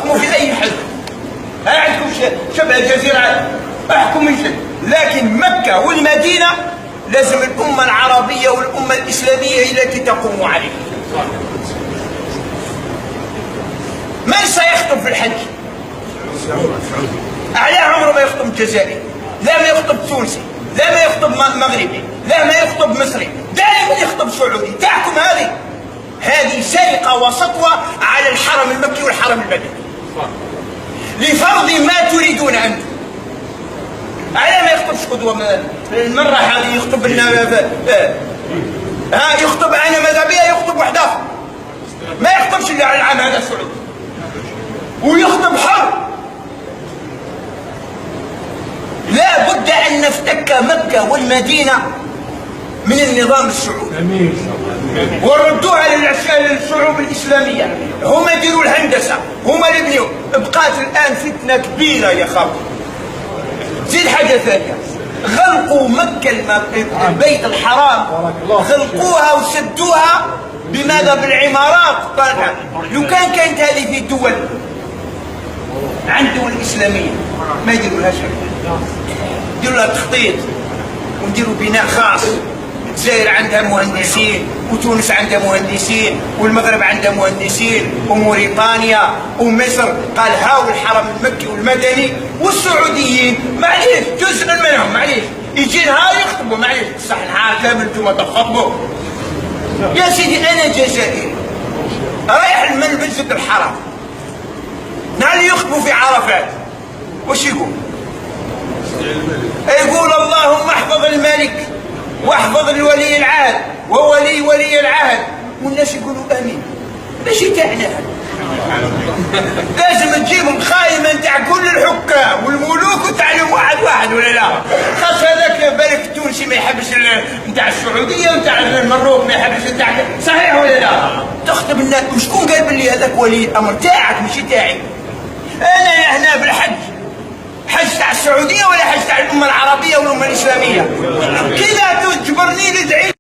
احكموا في اي حد، ها عندكم شبه الجزيره احكموا من شد، لكن مكه والمدينه لازم الامه العربيه والامه الاسلاميه هي التي تقوم عليه. من سيخطب في الحج؟ عليه عمره ما يخطب جزائري، لا ما يخطب تونسي، لا ما يخطب مغربي، لا ما يخطب مصري، دائما يخطب سعودي. تحكم هذه سرقه وسطوه على الحرم المكي والحرم المدني لفرض ما تريدون انتم. على ما يخطبش قدوه المره هذه يخطب لنا يخطب انا ماذا بيا يخطب واحد اخر، ما يخطبش الا على العام هذا السعودي ويخطب حر. لا بد ان نفتك مكه والمدينه من النظام السعودي وردوها للشعوب الاسلاميه. هما يديروا الهندسه، هما اللي يبنيوا. بقات الان فتنه كبيره يا خاوي. زيد حاجه ثانيه، غلقوا مكه البيت الحرام، غلقوها وسدوها بماذا؟ بالعمارات. لو كانت هذه في الدول عند الدول الاسلاميه ما يديروا لها شيء، يديروا لها تخطيط ونديروا بناء خاص. الجزائر عندها مهندسين، وتونس عندها مهندسين، والمغرب عندها مهندسين، وموريتانيا ومصر. قال هاو الحرم المكي والمدني، والسعوديين معليش جزء منهم معليش يجي نهار يخطبوا معليش بصح نهار كامل انتم تخطبوا. يا سيدي انا جزائري رايح المسجد الحرام، نهار يخطبوا في عرفات وش يقول؟ يقول اللهم احفظ الملك واحفظ الولي العهد ولي العهد، والناس يقولوا امين. ماشي تاعنا، لازم تجيبهم خايمه نتاع كل الحكام والملوك وتعلم واحد ولا لا؟ خاص هذاك بالك التونسي ما يحبش نتاع السعوديه ونتاع المروك ما يحبش نتاع، صحيح ولا لا؟ تخطب الناس. وشكون قال بلي هذاك ولي الامر تاعك ماشي تاعي؟ انا هنا بالحج، حج تاع السعوديه ولا حج تاع الامه العربيه والامه الاسلاميه؟ كذا تجبرني ندعي